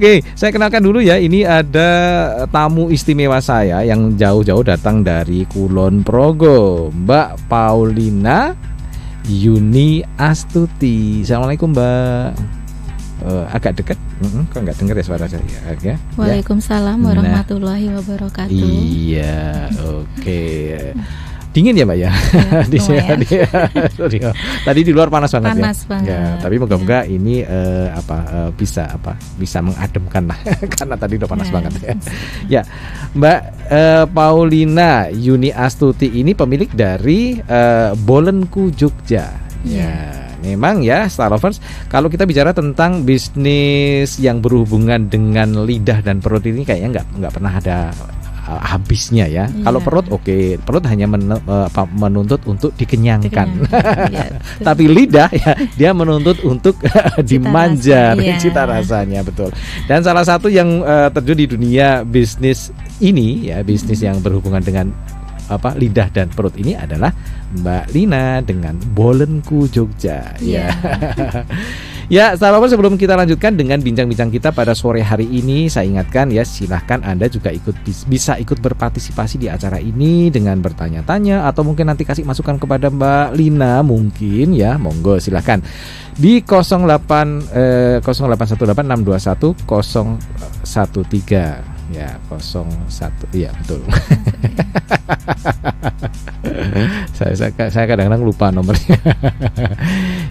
Oke, saya kenalkan dulu ya. Ini ada tamu istimewa saya yang jauh-jauh datang dari Kulon Progo, Mbak Paulina Yuni Astuti. Assalamualaikum, Mbak. Agak dekat, kok nggak dengar ya suara saya? Ya. Waalaikumsalam warahmatullahi wabarakatuh. Iya, oke. Dingin ya, Mbak ya? Tadi di luar panas banget. Panas banget. Ya, tapi moga-moga ini bisa mengademkan lah karena tadi udah panas banget ya. Ya, Mbak Paulina Yuni Astuti ini pemilik dari Bolenku Jogja. Ya. Memang ya, Star Lovers, kalau kita bicara tentang bisnis yang berhubungan dengan lidah dan perut ini kayaknya nggak pernah ada habisnya ya. Kalau perut oke, perut hanya menuntut untuk dikenyangkan. Tapi lidah ya dia menuntut untuk dimanja, cita rasanya, betul. Dan salah satu yang terjun di dunia bisnis ini ya, bisnis yang berhubungan dengan lidah dan perut ini adalah Mbak Lina dengan Bolenku Jogja. Ya, sahabat, sebelum kita lanjutkan dengan bincang-bincang kita pada sore hari ini, saya ingatkan ya, silahkan Anda juga bisa ikut berpartisipasi di acara ini dengan bertanya-tanya atau mungkin nanti kasih masukan kepada Mbak Lina mungkin ya, monggo silahkan di 0818621013 ya, 01 ya, betul. saya kadang-kadang lupa nomornya.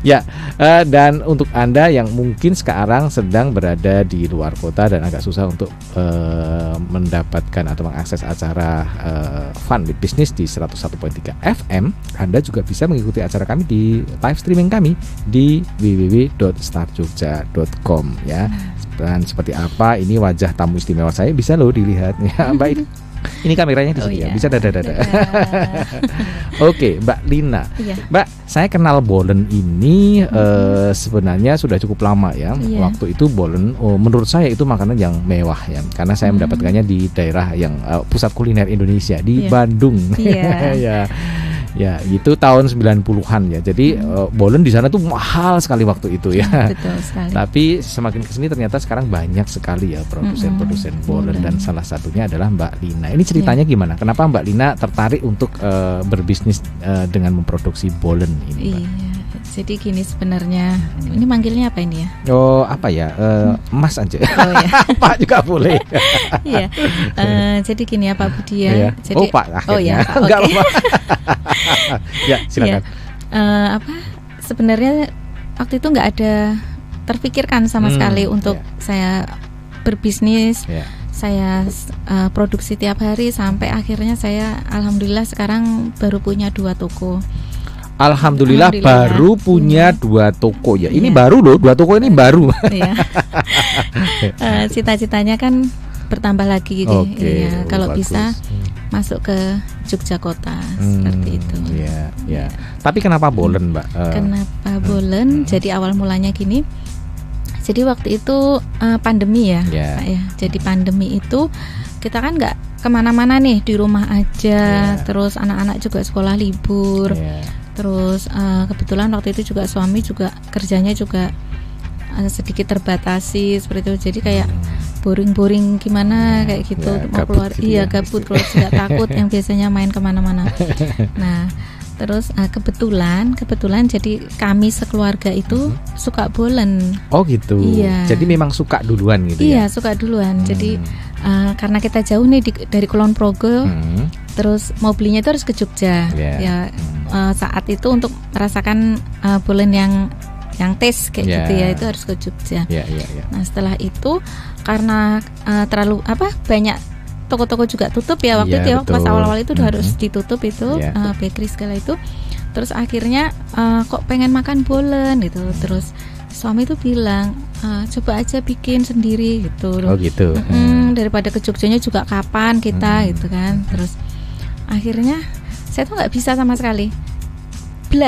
Ya, dan untuk Anda yang mungkin sekarang sedang berada di luar kota dan agak susah untuk mendapatkan atau mengakses acara Fun with Business di 101.3 FM, Anda juga bisa mengikuti acara kami di live streaming kami di www.starjogja.com ya. Dan seperti apa ini wajah tamu istimewa saya bisa loh dilihat ya, Mbak. Ini kameranya di sini ya, bisa dada. Oke, Mbak Lina. Mbak, saya kenal bolen ini sebenarnya sudah cukup lama ya. Waktu itu bolen, menurut saya itu makanan yang mewah ya, karena saya mendapatkannya di daerah yang pusat kuliner Indonesia di Bandung. Ya, itu tahun 90-an ya. Jadi bolen di sana tuh mahal sekali waktu itu ya. Betul sekali. Tapi semakin kesini ternyata sekarang banyak sekali ya produsen bolen dan salah satunya adalah Mbak Lina. Ini ceritanya gimana? Kenapa Mbak Lina tertarik untuk berbisnis dengan memproduksi bolen ini, Mbak? Jadi gini sebenarnya, ini manggilnya apa ini ya? Oh, apa ya? Mas aja. Oh ya. Pak juga boleh. Iya. Jadi gini ya Pak Budi ya. Jadi, oh Pak akhirnya. Oh ya. Enggak apa-apa. Ya, silakan. Sebenarnya waktu itu nggak ada terpikirkan sama sekali untuk saya berbisnis. Saya produksi tiap hari sampai akhirnya saya alhamdulillah sekarang baru punya 2 toko. Alhamdulillah baru punya 2 toko ya. Ini baru loh, 2 toko ini baru. Cita-citanya kan bertambah lagi gitu. Kalau bisa masuk ke Jogja kota seperti itu. Ya. Tapi kenapa bolen, Mbak? Kenapa bolen? Jadi awal mulanya gini. Jadi waktu itu pandemi ya, Pak ya. Jadi pandemi itu kita kan nggak kemana-mana nih, di rumah aja. Terus anak-anak juga sekolah libur. Terus kebetulan waktu itu juga suami juga kerjanya juga sedikit terbatasi seperti itu. Jadi kayak boring-boring gimana kayak gitu, mau keluar gitu gabut, keluar juga takut yang biasanya main kemana-mana. Nah terus kebetulan jadi kami sekeluarga itu suka bolen. Oh gitu. Jadi memang suka duluan gitu ya? Iya, suka duluan. Jadi karena kita jauh nih dari Kulon Progo, terus mau belinya itu harus ke Jogja. Saat itu untuk merasakan bolen yang taste kayak gitu ya, itu harus ke Jogja. Nah setelah itu karena terlalu banyak toko-toko juga tutup ya waktu itu ya, pas awal-awal itu udah harus ditutup itu bakery segala itu. Terus akhirnya kok pengen makan bolen gitu. Terus suami itu bilang coba aja bikin sendiri gitu. Oh gitu. Daripada ke Jogjanya juga kapan kita gitu kan. Terus akhirnya saya tuh nggak bisa sama sekali.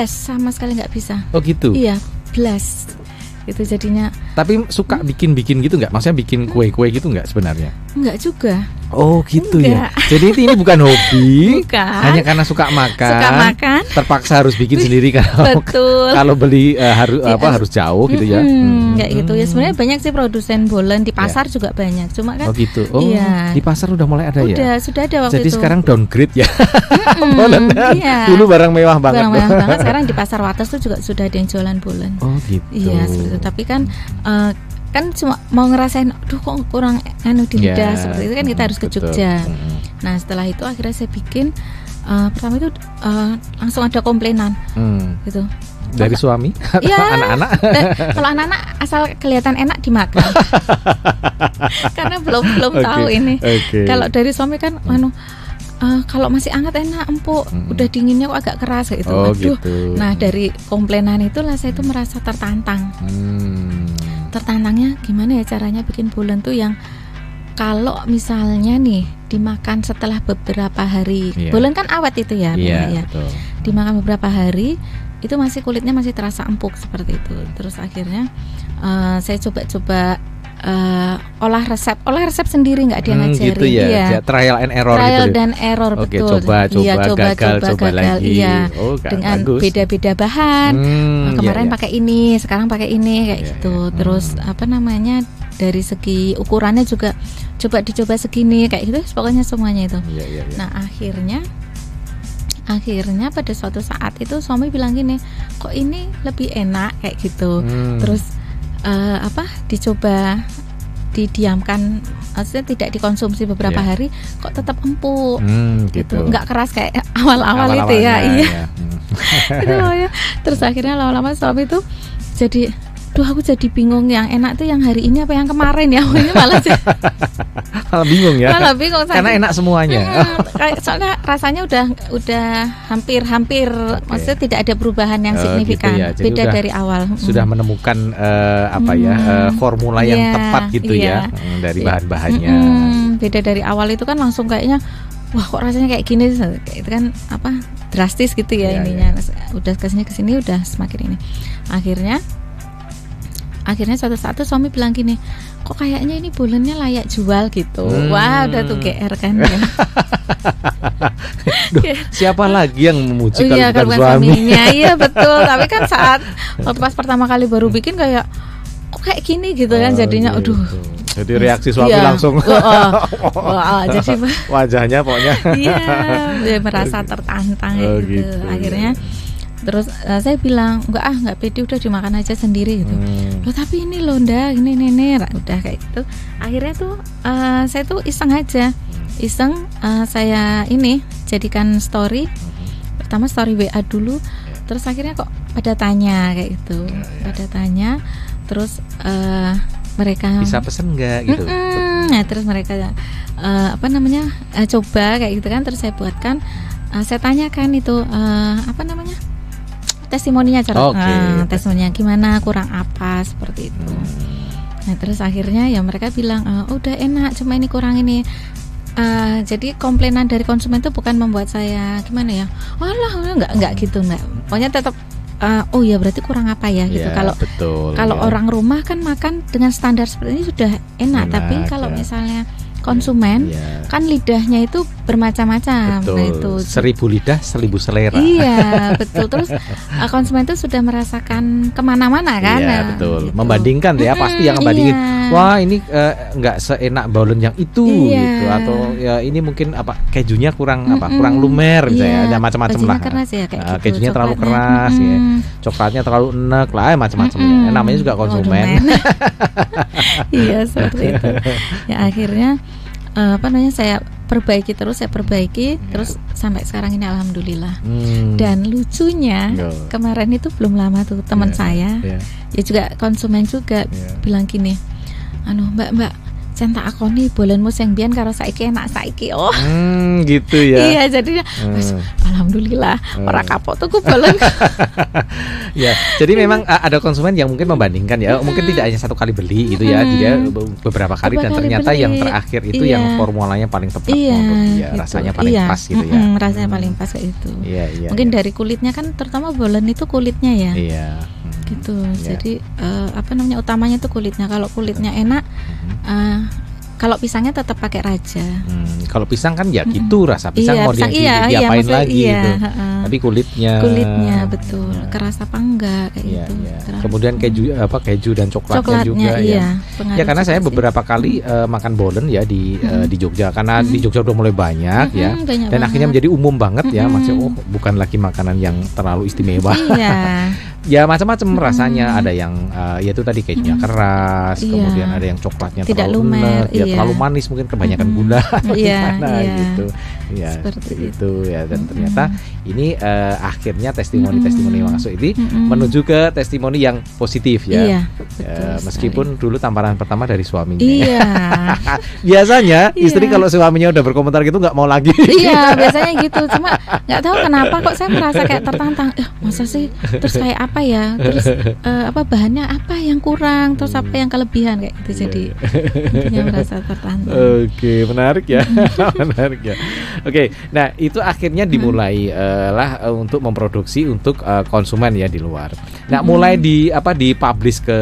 Sama sekali nggak bisa. Oh gitu. Iya, blas. Itu jadinya. Tapi suka bikin gitu nggak? Maksudnya bikin kue-kue gitu nggak sebenarnya? Nggak juga. Oh gitu Enggak. ya. Jadi ini bukan hobi, Bukan. hanya karena suka makan. Suka makan. Terpaksa harus bikin sendiri kan. Betul. Kalau beli harus jauh gitu ya. Kayak gitu ya. Sebenarnya banyak sih produsen bolen di pasar juga banyak. Cuma kan. Oh gitu. Oh iya. Di pasar udah mulai ada ya. Sudah ada waktu Jadi itu. sekarang downgrade ya. Iya. Dulu barang mewah banget. Barang mewah banget. Sekarang di pasar Wates tuh juga sudah ada yang jualan bolen. Oh gitu. Iya seperti itu. Tapi kan kan cuma mau ngerasain, aduh kok kurang di lidah seperti itu kan kita harus ke Jogja. Nah setelah itu akhirnya saya bikin pertama itu langsung ada komplainan gitu. Dari suami? Ya, anak-anak? Kalau anak-anak asal kelihatan enak dimakan. Karena belum tahu ini. Kalau dari suami kan kalau masih hangat enak, empuk. Udah dinginnya kok agak keras gitu. Aduh. Gitu. Nah dari komplainan itulah saya itu merasa tertantang. Tertantangnya gimana ya caranya bikin bolen tuh yang kalau misalnya nih dimakan setelah beberapa hari, bolen kan awet itu ya, betul. Dimakan beberapa hari itu kulitnya masih terasa empuk seperti itu. Terus akhirnya saya coba-coba olah resep sendiri, nggak dia ngajarin. Gitu ya, trial and error. Trial dan error, betul. Coba gagal lagi. Iya, dengan beda-beda bahan. Kemarin pakai ini, sekarang pakai ini kayak gitu. Terus dari segi ukurannya juga coba dicoba segini kayak gitu. Pokoknya semuanya itu. Nah akhirnya pada suatu saat itu suami bilang gini, kok ini lebih enak kayak gitu. Terus dicoba didiamkan, maksudnya tidak dikonsumsi beberapa hari, kok tetap empuk gitu, nggak keras kayak awal-awal itu ya. Gitu ya. Terus akhirnya lama-lama suami itu jadi, aku jadi bingung yang enak tuh yang hari ini apa yang kemarin ya. Ini malah bingung ya. Malah bingung karena enak semuanya. Soalnya rasanya udah hampir maksudnya tidak ada perubahan yang signifikan. Gitu ya. Beda dari awal. Sudah menemukan formula yang tepat gitu ya dari bahan-bahannya. Beda dari awal itu kan langsung kayaknya wah kok rasanya kayak gini, itu kan drastis gitu ya ininya. Udah kesini udah semakin ini. Akhirnya suatu saat tuh suami bilang gini, kok kayaknya ini bolennya layak jual gitu. Wah udah tuh GR kan ya. Siapa lagi yang memuji kalau bukan suaminya? Iya betul. Tapi kan waktu pas pertama kali baru bikin kayak kok kayak gini gitu kan jadinya. Aduh. Jadi reaksi suami langsung. Jadi wajahnya pokoknya. Iya, merasa tertantang gitu. Akhirnya terus saya bilang nggak pede, udah dimakan aja sendiri gitu. Loh tapi ini loh ndak, ini nenek udah kayak gitu. Akhirnya tuh saya tuh iseng aja, saya ini jadikan story. Pertama story WA dulu, terus akhirnya kok pada tanya kayak gitu, terus mereka bisa pesen nggak gitu. Nah terus mereka coba kayak gitu kan, terus saya buatkan, saya tanyakan itu testimoninya testimoninya gimana, kurang apa seperti itu. Nah terus akhirnya ya mereka bilang udah enak, cuma ini kurang ini. Jadi komplainan dari konsumen itu bukan membuat saya gimana ya, nggak gitu, nggak. Pokoknya tetap ya berarti kurang apa ya gitu. Kalau orang rumah kan makan dengan standar seperti ini sudah enak. Tapi kalau misalnya konsumen kan lidahnya itu bermacam-macam. Nah, itu 1000 lidah 1000 selera. Iya betul. Terus konsumen itu sudah merasakan kemana-mana kan. Iya betul. Gitu. Membandingkan ya pasti yang membandingin. Wah ini nggak seenak bolen yang itu gitu, atau ya ini mungkin kejunya kurang kurang lumer misalnya, ada macam-macam lah. Keras ya, kayak gitu, kejunya terlalu keras ya, coklatnya terlalu enek lah, macam-macam ya. Namanya juga konsumen. Iya seperti itu. Ya akhirnya saya perbaiki terus terus sampai sekarang ini alhamdulillah. Dan lucunya kemarin itu belum lama tuh teman saya ya juga konsumen juga bilang gini, mbak centak akoni bolenmu sing biyen karo saiki enak saiki. Gitu ya. Iya jadinya alhamdulillah ora kapok tuku bolen. Ya, jadi memang ada konsumen yang mungkin membandingkan ya, mungkin tidak hanya satu kali beli gitu ya, dia beberapa kali dan ternyata beli. Yang terakhir itu yang formulanya paling tepat untuk dia, rasanya paling pas gitu ya. Rasanya paling pas kayak itu. Mungkin ya. dari kulitnya kan, terutama bolen itu kulitnya ya. Iya. Gitu. Jadi utamanya itu kulitnya. Kalau kulitnya enak, Kalau pisangnya tetap pakai raja. Kalau pisang kan ya gitu, rasa pisang mau diapain lagi gitu. Tapi kulitnya betul. Keras apa enggak kayak gitu. Kemudian keju dan coklatnya juga ya. Ya karena saya beberapa kali makan bolen ya di Jogja, karena di Jogja udah mulai banyak ya. Banyak dan akhirnya menjadi umum banget ya, maksudnya bukan lagi makanan yang terlalu istimewa. Ya macam-macam rasanya, ada yang yaitu tadi kejunya keras, kemudian ada yang coklatnya tidak terlalu lumer, terlalu manis, mungkin kebanyakan gula gitu. Ya seperti itu ya. Dan ternyata ini akhirnya testimoni-testimoni yang masuk ini menuju ke testimoni yang positif ya. Meskipun dulu tamparan pertama dari suaminya. Biasanya istri kalau suaminya udah berkomentar gitu nggak mau lagi. Biasanya gitu. Cuma nggak tahu kenapa kok saya merasa kayak tertantang. Masa sih? Terus kayak apa ya? Terus bahannya apa yang kurang? Terus apa yang kelebihan kayak gitu. Jadi intinya merasa tertantang. Oke, menarik ya. Menarik ya. Oke, nah itu akhirnya dimulai lah untuk memproduksi untuk konsumen ya di luar. Nah, mulai dipublish ke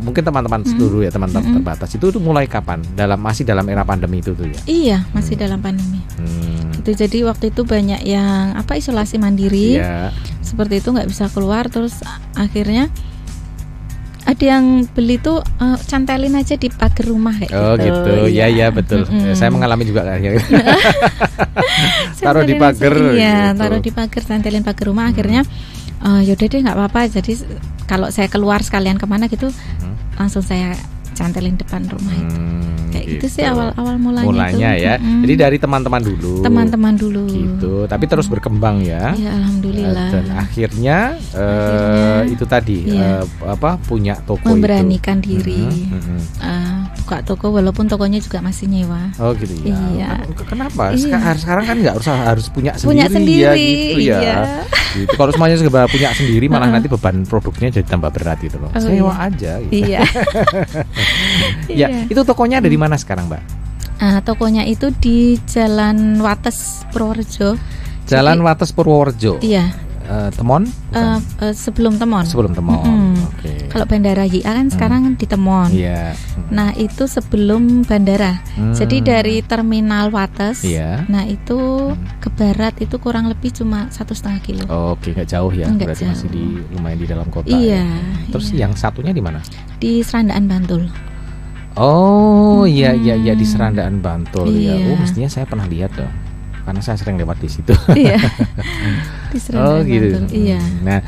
mungkin teman-teman seluruh ya, teman-teman terbatas itu mulai kapan? Masih dalam era pandemi itu tuh ya? Iya, masih dalam pandemi. Gitu, jadi waktu itu banyak yang isolasi mandiri. Seperti itu, nggak bisa keluar, terus akhirnya ada yang beli tuh cantelin aja di pagar rumah kayak gitu. Oh gitu, ya betul. Saya mengalami juga kayak gitu. Taruh di pagar. Iya, taruh di pagar, cantelin pagar rumah. Akhirnya yaudah deh nggak apa-apa. Jadi kalau saya keluar sekalian kemana gitu, langsung saya cantelin depan rumah itu. Kayak gitu sih awal mulanya itu. Ya. Jadi dari teman-teman dulu. Gitu. Tapi terus berkembang ya. Iya, alhamdulillah. Dan akhirnya itu tadi punya toko, memberanikan diri. Buka toko walaupun tokonya juga masih nyewa. Oh gitu ya. Iya. Kenapa? Sekarang kan nggak harus punya sendiri ya gitu ya. Gitu. Kalau semuanya juga punya sendiri malah nanti beban produknya jadi tambah berat gitu loh. Sewa aja gitu. Iya. Ya, itu tokonya ada di mana sekarang, Mbak? Tokonya itu di Jalan Wates Purworejo. Wates Purworejo. Iya. Temon? Sebelum Temon. Okay. Kalau Bandara YA kan sekarang di Temon. Nah, itu sebelum bandara. Jadi dari terminal Wates. Nah, itu ke barat itu kurang lebih cuma 1,5 kilo. Oke, nggak jauh ya. Berarti jauh. masih lumayan di dalam kota. Iya. Terus yang satunya di mana? Di Serandaan Bantul. Oh iya di Serandaan Bantul ya. Mestinya saya pernah lihat dong, karena saya sering lewat di situ. Iya. Di Serandaan gitu. Bantul. Iya. Nah,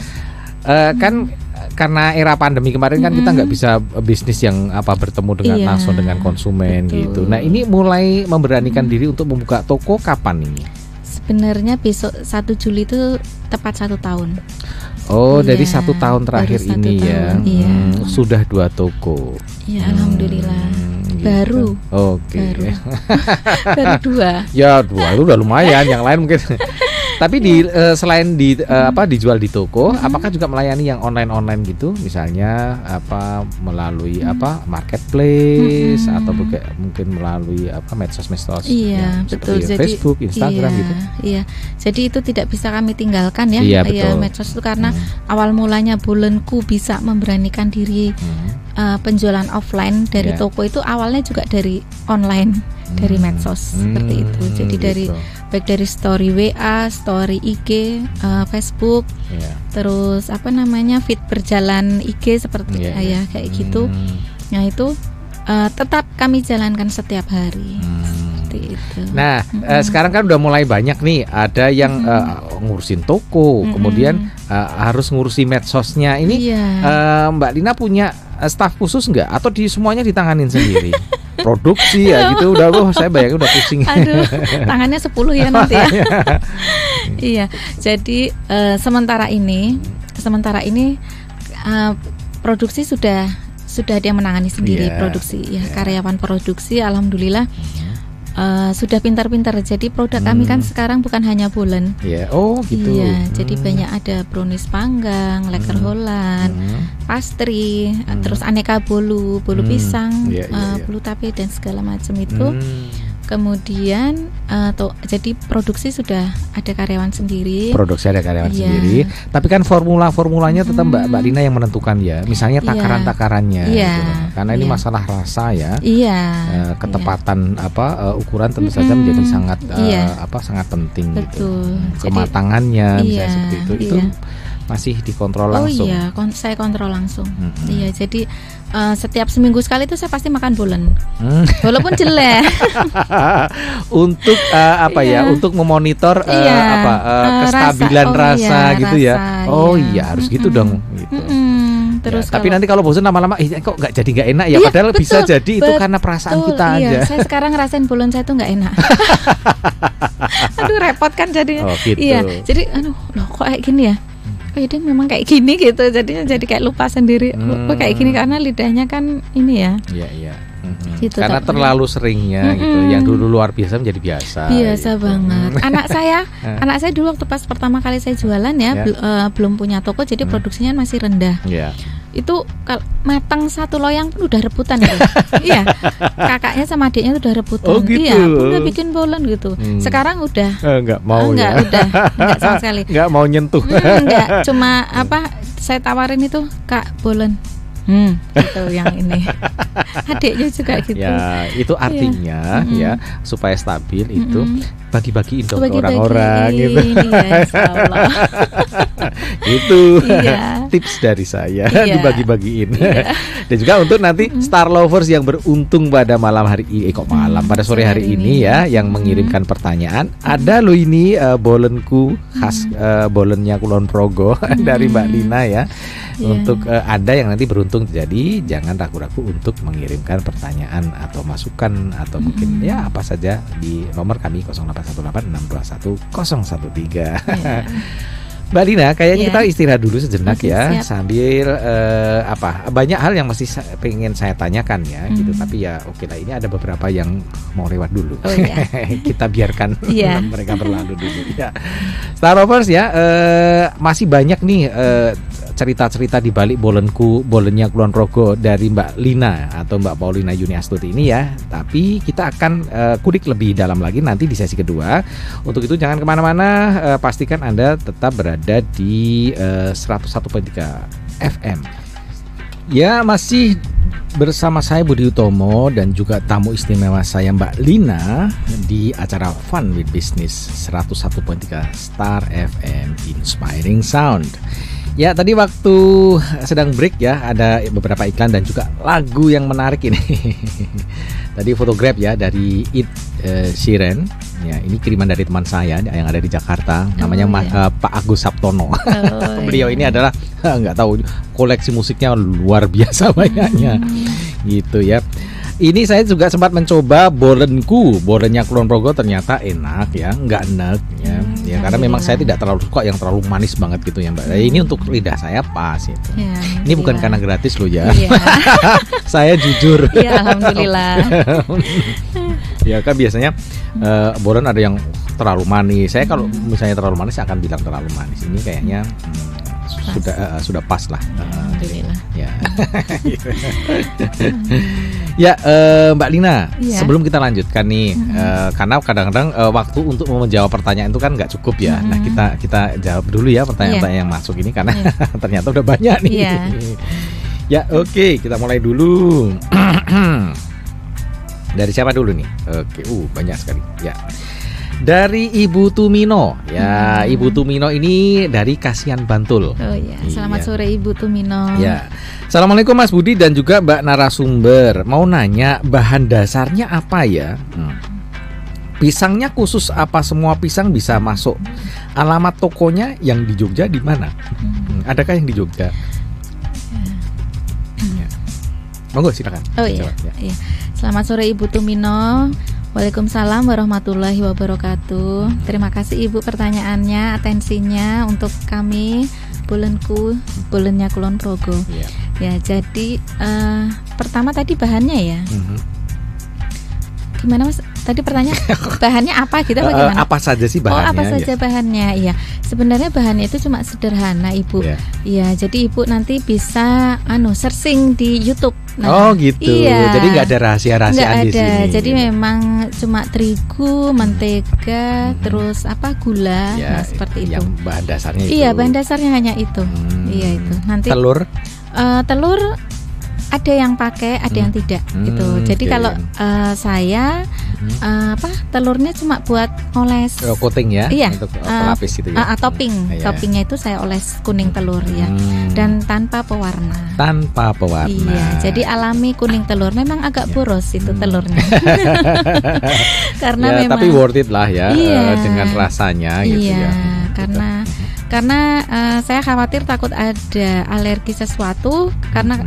kan karena era pandemi kemarin kan kita nggak bisa bisnis yang bertemu dengan langsung dengan konsumen. Betul. Gitu. Nah, ini mulai memberanikan diri untuk membuka toko kapan ini? Sebenarnya besok 1 Juli itu tepat 1 tahun. Oh, dari 1 tahun terakhir ini tahun, ya. Sudah 2 toko. Ya, alhamdulillah. Gitu. Baru. Oke. Baru 2. Ya 2 itu udah lumayan. Yang lain mungkin. Tapi selain dijual di toko, apakah juga melayani yang online gitu, misalnya melalui marketplace atau mungkin melalui medsos-medsos? Iya, betul. Jadi Facebook, Instagram gitu. Iya. Jadi itu tidak bisa kami tinggalkan ya. Iya, betul. Medsos itu karena awal mulanya Bolenku bisa memberanikan diri penjualan offline dari toko itu awalnya juga dari online, dari medsos seperti itu. Jadi gitu. baik dari story WA, story IG, Facebook, terus feed berjalan IG seperti kayak gitu. Nah itu tetap kami jalankan setiap hari. Seperti itu. Nah, sekarang kan udah mulai banyak nih, ada yang ngurusin toko, kemudian harus ngurusi medsosnya. Ini Mbak Lina punya staf khusus nggak? Atau semuanya ditanganin sendiri? Produksi ya gitu, saya bayangin udah pusing. Aduh, tangannya 10 ya nanti ya. Iya, jadi sementara ini produksi sudah ada yang menangani sendiri produksi ya. Karyawan produksi alhamdulillah sudah pintar-pintar. Jadi produk kami kan sekarang bukan hanya bolen. Oh gitu. Iya, jadi banyak ada brownies panggang, leker Holland, pastry, terus aneka bolu pisang, bolu tape dan segala macam itu. Kemudian jadi produksi sudah ada karyawan sendiri. Produksi ada karyawan sendiri. Tapi kan formulanya tetap Mbak Lina yang menentukan ya. Misalnya takaran-takarannya. Gitu. Karena ini masalah rasa ya. Ketepatan ukuran tentu saja menjadi sangat sangat penting. Betul. Gitu. Kematangannya misalnya seperti itu. Itu masih dikontrol langsung. Oh iya, saya kontrol langsung. Iya, jadi setiap seminggu sekali itu saya pasti makan bolen, walaupun jelek. Untuk untuk memonitor kestabilan rasa gitu ya. Oh iya, harus gitu dong. Gitu. Terus tapi nanti kalau bosan lama-lama kok nggak enak ya, padahal betul, bisa jadi itu karena perasaan kita aja. Saya sekarang ngerasain bolen saya tuh nggak enak. Aduh, repot kan jadinya. Oh, gitu. Iya, jadi loh kok kayak gini ya. Dia memang kayak gini gitu, jadinya jadi kayak lupa sendiri. Kok kayak gini karena lidahnya kan ini ya. Iya. Gitu, karena terlalu seringnya gitu. Yang dulu luar biasa menjadi biasa. Biasa gitu. Banget. Anak saya dulu waktu pas pertama kali saya jualan belum punya toko, jadi produksinya masih rendah. Itu matang satu loyang pun udah rebutan gitu. Iya, kakaknya sama adiknya udah rebutan. Oh gitu. Iya, udah bikin bolen gitu. Sekarang udah nggak mau udah nggak sama sekali. Nggak mau nyentuh. Nggak, cuma saya tawarin itu Kak bolen. Gitu yang ini. Adiknya juga gitu. Ya, itu artinya ya supaya stabil itu bagi-bagiin dong ke orang-orang gitu. Iya, insyaallah. Itu tips dari saya, dibagi-bagiin. Dan juga untuk nanti Star Lovers yang beruntung pada malam hari ini, pada sore hari ini ya, yang mengirimkan pertanyaan, ada loh ini bolenku khas bolennya Kulon Progo dari Mbak Lina ya. Untuk Anda yang nanti beruntung, jadi jangan ragu-ragu untuk mengirimkan pertanyaan atau masukan atau mungkin ya apa saja di nomor kami 0818618113. Mbak Lina, kayaknya kita istirahat dulu sejenak sambil banyak hal yang masih pengen saya tanyakan ya gitu, tapi ya oke lah, ini ada beberapa yang mau lewat dulu. Kita biarkan mereka berlalu dulu ya. Star Lovers ya, masih banyak nih cerita-cerita di balik bolennya Kulon Progo dari Mbak Lina atau Mbak Paulina Yuni Astuti ini ya. Tapi kita akan kulik lebih dalam lagi nanti di sesi kedua. Untuk itu jangan kemana-mana, pastikan Anda tetap berada di 101.3 FM. Ya, masih bersama saya Budi Utomo dan juga tamu istimewa saya Mbak Lina di acara Fun with Business 101.3 Star FM Inspiring Sound. Ya, tadi waktu sedang break ya, ada beberapa iklan dan juga lagu yang menarik ini. Tadi fotograf ya dari Ed Sheeran. Ya, ini kiriman dari teman saya yang ada di Jakarta, namanya Pak Agus Sabtono. Beliau ini adalah nggak tahu, koleksi musiknya luar biasa banyaknya. Gitu ya. Ini saya juga sempat mencoba bolennya Kulon Progo, ternyata enak ya, nggak enak ya. Ya karena memang saya tidak terlalu suka yang terlalu manis banget gitu ya Mbak. Ini untuk lidah saya pas itu. Ya, ini bukan karena gratis loh ya. Saya jujur. Ya, alhamdulillah. Ya kan biasanya bolen ada yang terlalu manis. Saya kalau misalnya terlalu manis akan bilang terlalu manis. Ini kayaknya sudah pas lah. Alhamdulillah. Ya. Ya, Mbak Lina, sebelum kita lanjutkan nih, karena kadang-kadang waktu untuk menjawab pertanyaan itu kan nggak cukup ya. Nah, kita jawab dulu ya pertanyaan-pertanyaan yang masuk ini karena ternyata udah banyak nih. Ya, oke, kita mulai dulu. Dari siapa dulu nih? Oke, banyak sekali. Ya. Dari Ibu Tumino. Ya, Ibu Tumino ini dari Kasihan Bantul. Oh iya, selamat sore Ibu Tumino. Ya. Assalamualaikum Mas Budi dan juga Mbak narasumber. Mau nanya, bahan dasarnya apa ya? Pisangnya khusus apa semua pisang bisa masuk? Alamat tokonya yang di Jogja di mana? Adakah yang di Jogja? Ya. Monggo silakan. Oh iya. Iya. Selamat sore Ibu Tumino. Waalaikumsalam warahmatullahi wabarakatuh. Terima kasih Ibu pertanyaannya, atensinya untuk kami bolennya Kulon Progo. Ya, jadi pertama tadi bahannya ya. Gimana Mas? Tadi pertanyaan bahannya apa gitu apa gimana? Apa saja sih bahannya? Apa saja bahannya? Iya. Sebenarnya bahannya itu cuma sederhana, Ibu. Iya, jadi Ibu nanti bisa searching di YouTube. Nah, gitu. Iya. Jadi nggak ada rahasia-rahasiaan di sini. Nggak ada. Jadi memang cuma terigu, mentega, terus gula, seperti itu. Yang bahan dasarnya itu. Iya, bahan dasarnya hanya itu. Iya itu. Nanti telur ada yang pakai, ada yang tidak gitu. Jadi kalau saya telurnya cuma buat oles coating ya, untuk pelapis gitu ya. Topping. Toppingnya itu saya oles kuning telur ya. Dan tanpa pewarna. Tanpa pewarna. Iya, jadi alami kuning telur. Memang agak boros itu telurnya. Karena memang tapi worth it lah ya, dengan rasanya gitu ya. Karena saya khawatir takut ada alergi sesuatu karena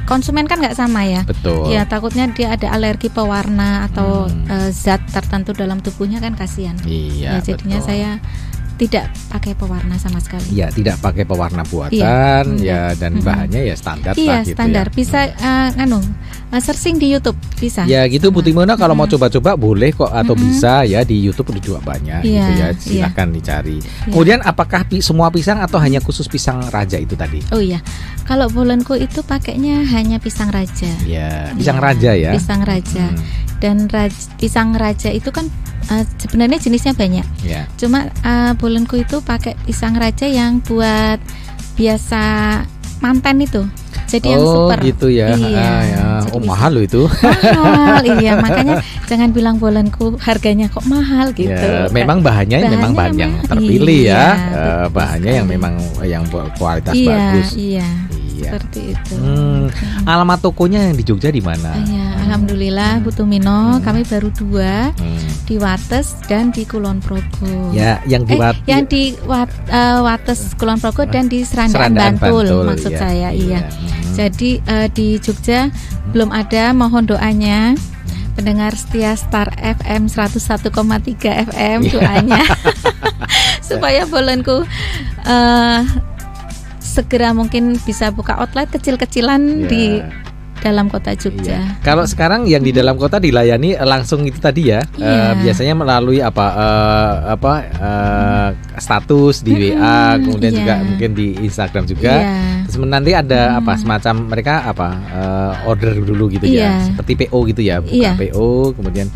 konsumen kan nggak sama ya. Betul. Ya takutnya dia ada alergi pewarna atau zat tertentu dalam tubuhnya kan kasihan. Iya. Jadinya saya tidak pakai pewarna sama sekali. Iya, tidak pakai pewarna buatan, dan bahannya ya standar lah gitu. Standar. Ya. Bisa searching di YouTube bisa. Ya gitu Bu Timona, kalau mau coba-coba boleh kok atau bisa ya di YouTube udah juga banyak gitu ya. Silahkan dicari. Kemudian apakah semua pisang atau hanya khusus pisang raja itu tadi? Oh iya. Kalau Bolenku itu pakainya hanya pisang raja. Ya, pisang raja ya. Pisang raja. Dan pisang raja itu kan sebenarnya jenisnya banyak. Cuma Bolenku itu pakai pisang raja yang buat biasa manten itu. Jadi yang super. Oh gitu ya. Mahal loh itu. Mahal, iya. Makanya jangan bilang Bolenku harganya kok mahal gitu. Ya, memang bahan yang terpilih bahannya yang memang yang kualitas bagus. Iya. Seperti itu. Alamat tokonya yang di Jogja di mana? Alhamdulillah Bu Tumino, kami baru 2 di Wates dan di Kulon Progo. Ya, yang di Wates Kulon Progo dan di Serandaan Bantul maksud saya. Iya. Jadi di Jogja belum ada, mohon doanya. Pendengar setia Star FM 101,3 FM doanya supaya Bolenku segera mungkin bisa buka outlet kecil-kecilan di dalam kota Jogja. Kalau sekarang yang di dalam kota dilayani langsung itu tadi ya. Biasanya melalui status di WA, kemudian juga mungkin di Instagram juga. Terus nanti ada semacam mereka order dulu gitu ya. Seperti PO gitu ya, buka PO kemudian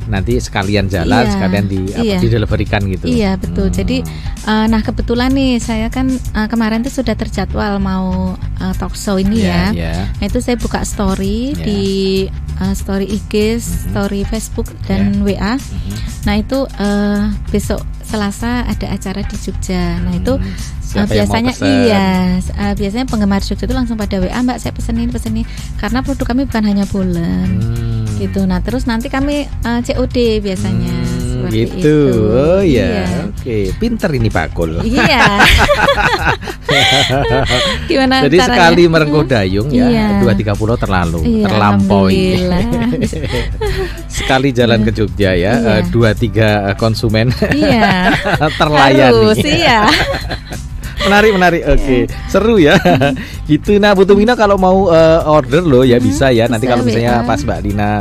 nanti sekalian jalan, sekalian dideliverikan gitu. Iya betul. Jadi kebetulan nih saya kan kemarin tuh sudah terjadwal mau talk show ini ya. Nah itu saya buka story di story IG, story Facebook dan WA. Nah itu besok Selasa ada acara di Jogja. Nah itu biasanya biasanya penggemar Jogja itu langsung pada WA, Mbak saya pesenin karena produk kami bukan hanya bolen gitu. Nah terus nanti kami COD biasanya gitu itu. Oh ya, oke. Pinter ini Pak Kul. Iya. Gimana jadi caranya? Sekali merengkuh dayung ya 2-3 pulau terlampaui. Sekali jalan ke Jogja ya 2-3 konsumen terlayani. Harus, Menarik. Oke. Seru ya. Gitu. Nah, Bu Tumino kalau mau order loh ya bisa ya. Nanti kalau misalnya pas Mbak Lina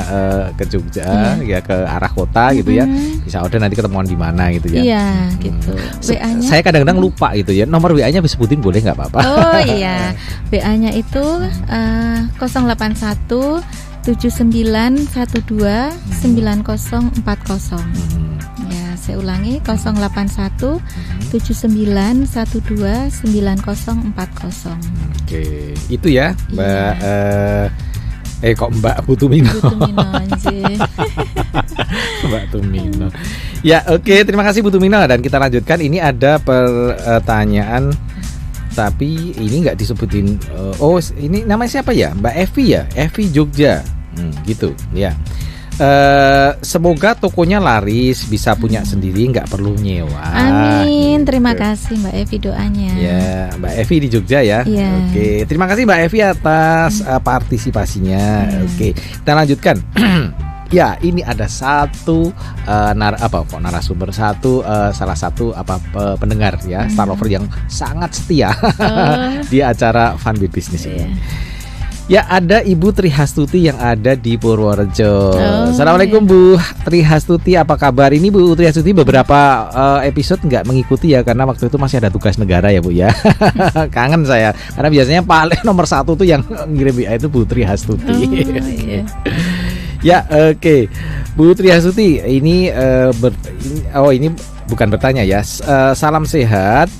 ke Jogja ya ke arah kota gitu ya. Bisa order nanti ketemuan di mana gitu ya. Iya, gitu. WA-nya saya kadang-kadang lupa gitu ya. Nomor WA-nya bisa sebutin boleh enggak apa-apa? Oh iya. WA-nya itu 081 7912 9040. Ya, saya ulangi 081 7912 9040. Oke, itu ya, Mbak. Kok Mbak Bu Tumino? Mbak Tumino. Ya, oke, terima kasih Bu Tumino dan kita lanjutkan. Ini ada pertanyaan tapi ini nggak disebutin. Ini namanya siapa ya? Mbak Evi ya? Evi Jogja. Gitu ya. Semoga tokonya laris, bisa punya sendiri, nggak perlu nyewa. Amin. Terima kasih Mbak Evi doanya. Ya, Mbak Evi di Jogja ya. Oke, terima kasih Mbak Evi atas partisipasinya. Oke, kita lanjutkan. Ya, ini ada satu narasumber salah satu pendengar ya, Star Lover yang sangat setia di acara Fun with Business ini. Ya, ada Ibu Trihastuti yang ada di Purworejo. Assalamualaikum Bu Trihastuti, apa kabar? Ini Bu Trihastuti beberapa episode nggak mengikuti ya, karena waktu itu masih ada tugas negara ya Bu ya. Kangen saya, karena biasanya paling nomor 1 tuh yang ngirim WA itu Bu Trihastuti. Ya, oke. Bu Trihastuti, ini ini bukan bertanya ya. Salam sehat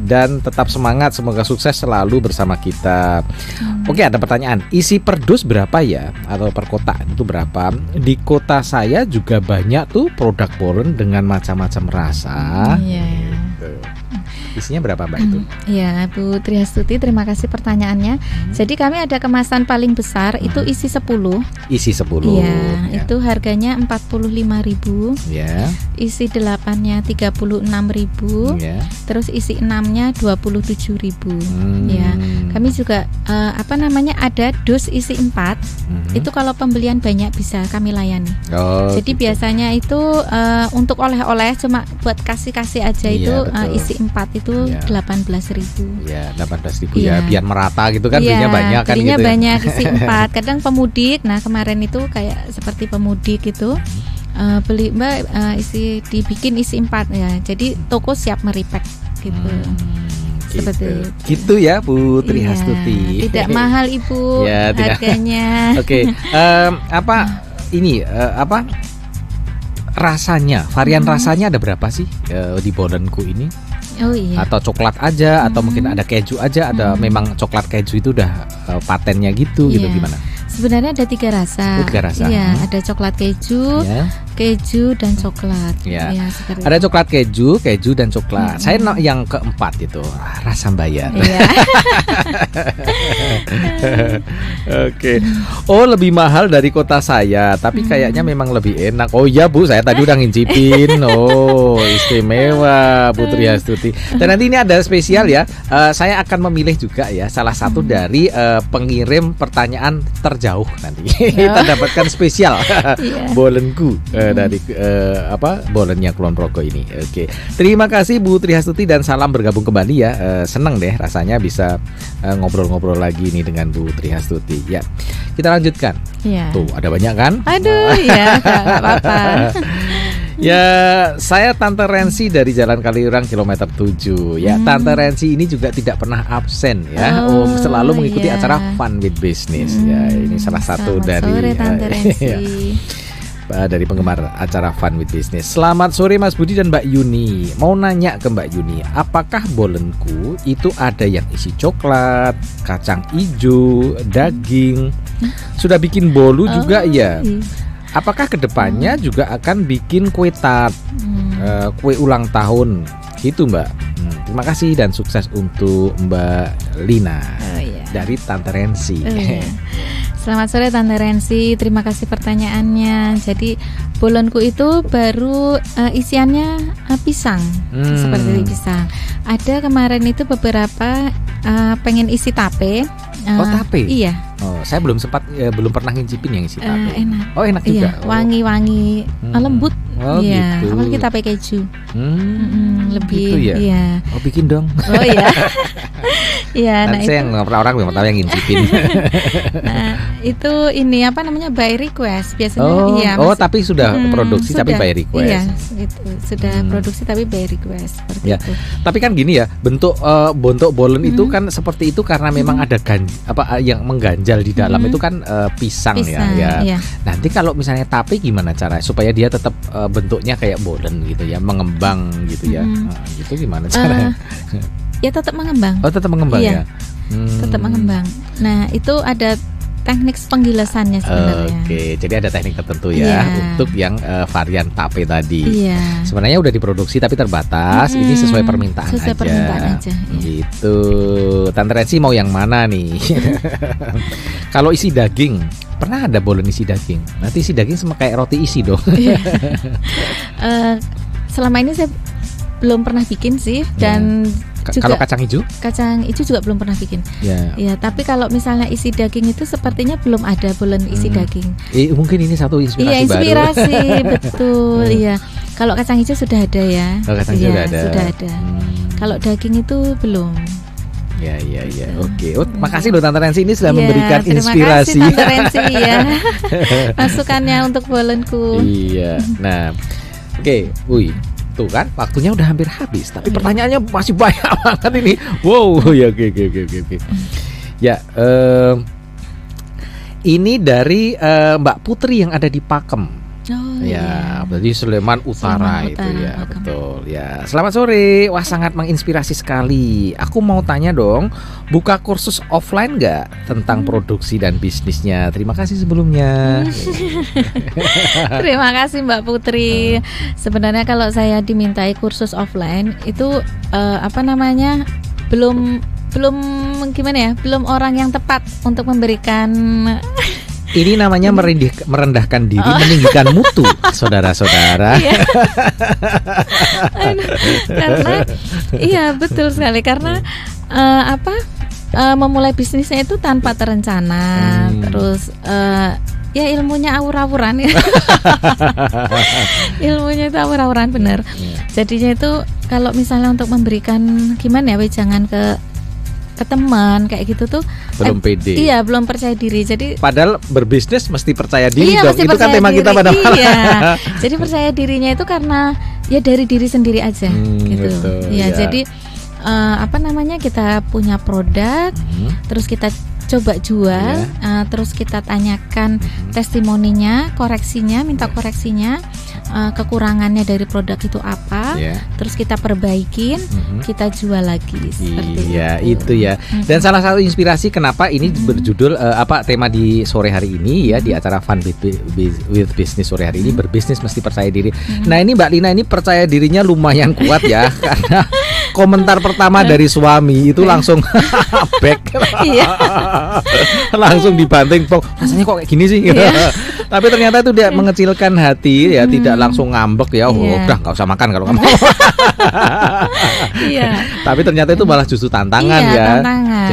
dan tetap semangat. Semoga sukses selalu bersama kita. Oke, ada pertanyaan. Isi per dus berapa ya? Atau per kotak itu berapa? Di kota saya juga banyak tuh produk Bolen dengan macam-macam rasa. Isinya berapa Mbak itu? Ya, Bu Trihastuti, terima kasih pertanyaannya. Jadi kami ada kemasan paling besar itu isi 10. Isi 10. Iya, itu harganya 45.000. Ya. Isi 8-nya 36.000. Ya. Terus isi 6-nya 27.000. Ya. Kami juga ada dus isi 4. Itu kalau pembelian banyak bisa kami layani. Jadi gitu. Biasanya itu untuk oleh-oleh cuma buat kasih-kasih aja itu isi 4 itu 18.000. Ya, 18.000 ya, biar merata gitu kan, belinya banyak kan gitu. Banyak isi 4. Kadang pemudik. Nah, kemarin itu kayak seperti pemudik itu beli Mbak isi dibikin isi 4 ya. Jadi toko siap merepack gitu. Seperti gitu ya Bu Trihastuti. Tidak mahal Ibu harganya. Oke. Rasanya, varian rasanya ada berapa sih di Bolenku ini? Atau coklat aja, atau mungkin ada keju aja, ada memang coklat keju itu udah patennya gitu gimana? Sebenarnya ada 3 rasa. 3 rasa. Iya, ada coklat keju, keju dan coklat. Ya, ada itu. Coklat keju dan coklat. Saya yang keempat itu rasa bayar. Oke. Oh, lebih mahal dari kota saya, tapi kayaknya memang lebih enak. Oh iya Bu, saya tadi udah ngincipin. Oh, istimewa Bu Trihastuti. Dan nanti ini ada spesial ya. Saya akan memilih juga ya salah satu dari pengirim pertanyaan terjauh nanti. Kita dapatkan spesial Bolenku dari Bolennya Kulon Progo ini. Oke. Terima kasih Bu Trihastuti dan salam bergabung kembali ya. Seneng deh rasanya bisa ngobrol-ngobrol lagi nih dengan Bu Trihastuti. Ya. Kita lanjutkan. Tuh, ada banyak kan? Aduh, ya, enggak apa-apa. Ya, saya Tante Rensi dari Jalan Kaliurang kilometer 7. Ya, Tante Rensi ini juga tidak pernah absen ya. Selalu mengikuti acara Fun with Business. Ya, ini salah satu dari Tante Rensi. Dari penggemar acara Fun with Business. Selamat sore Mas Budi dan Mbak Yuni. Mau nanya ke Mbak Yuni, apakah Bolenku itu ada yang isi coklat, kacang hijau, daging? Sudah bikin bolu juga ya? Apakah kedepannya juga akan bikin kue tart, kue ulang tahun gitu Mbak? Terima kasih dan sukses untuk Mbak Lina dari Tante Rensi. Selamat sore Tante Rensi, terima kasih pertanyaannya. Jadi Bolenku itu baru isiannya pisang, seperti pisang. Ada kemarin itu beberapa pengen isi tape. Tape? Iya. Saya belum pernah ngincipin yang isi tape. Enak. Oh, enak juga. Iya, wangi-wangi, lembut. Gitu. Apalagi tape keju. Lebih. Gitu ya? Iya. Oh, bikin dong. Oh iya. Iya. Nah, saya orang belum tahu yang ngincipin. Nah, itu ini by request biasanya. Tapi sudah produksi tapi by request. Iya, gitu. Sudah produksi tapi by request seperti itu. Tapi kan gini ya, bentuk Bolen itu kan seperti itu karena memang ada yang mengganjal di dalam itu kan pisang ya. Iya. Nanti kalau misalnya tape gimana cara supaya dia tetap bentuknya kayak Bolen gitu ya, mengembang gitu ya. Gitu gimana caranya? Ya tetap mengembang. Oh, tetap mengembang ya. Tetap mengembang. Nah, itu ada teknik penggilasannya sebenarnya. Oke, jadi ada teknik tertentu ya untuk yang varian tape tadi. Sebenarnya udah diproduksi tapi terbatas. Ini sesuai permintaan aja. Gitu. Tante Rensi mau yang mana nih? Kalau isi daging, pernah ada Bolen isi daging. Nanti isi daging sama kayak roti isi dong. Selama ini saya belum pernah bikin sih dan kalau kacang hijau? Kacang hijau juga belum pernah bikin. Ya, tapi kalau misalnya isi daging itu sepertinya belum ada Bolen isi daging. Mungkin ini satu inspirasi baru. Iya, inspirasi betul. Iya. Kalau kacang hijau sudah ada ya. Kalau kacang hijau sudah ada. Sudah ada. Kalau daging itu belum. Ya. Oke. Makasih loh Tante Rensi ini sudah memberikan inspirasi. Terima kasih Tante Rensi ya. Masukannya untuk bolenku. Iya. Nah, oke. Tuh kan waktunya udah hampir habis, tapi pertanyaannya masih banyak banget ini. Wow, ya oke. Ya, ini dari Mbak Putri yang ada di Pakem. Berarti Sleman Utara itu ya, betul ya. Selamat sore, wah sangat menginspirasi sekali. Aku mau tanya dong, buka kursus offline nggak tentang produksi dan bisnisnya? Terima kasih sebelumnya. Terima kasih Mbak Putri. Sebenarnya kalau saya dimintai kursus offline itu belum gimana ya, belum orang yang tepat untuk memberikan. Ini namanya merendahkan diri, meninggikan mutu, saudara-saudara. Karena iya betul sekali, karena memulai bisnisnya itu tanpa terencana, terus ya ilmunya awur-awuran ya. Ilmunya itu awur-awuran benar. Jadinya itu kalau misalnya untuk memberikan gimana ya, wejangan ke teman kayak gitu tuh belum pede. Iya, belum percaya diri. Jadi padahal berbisnis mesti percaya diri dong. Itu kan tema kita pada malam. Iya. Jadi percaya dirinya itu karena ya dari diri sendiri aja gitu. Betul, ya. Jadi kita punya produk, terus kita coba jual, terus kita tanyakan testimoninya, koreksinya, minta koreksinya, kekurangannya dari produk itu apa, terus kita perbaikin, kita jual lagi. Itu ya. Dan salah satu inspirasi kenapa ini berjudul tema di sore hari ini ya, di acara Fun with Business sore hari ini, berbisnis mesti percaya diri. Nah ini Mbak Lina ini percaya dirinya lumayan kuat ya, karena komentar pertama dari suami itu langsung back. Langsung dibanting, rasanya kok kayak gini sih. Tapi ternyata itu dia mengecilkan hati ya, tidak langsung ngambek ya. Udah nggak usah makan kalau nggak mau. Tapi ternyata itu malah justru tantangan ya.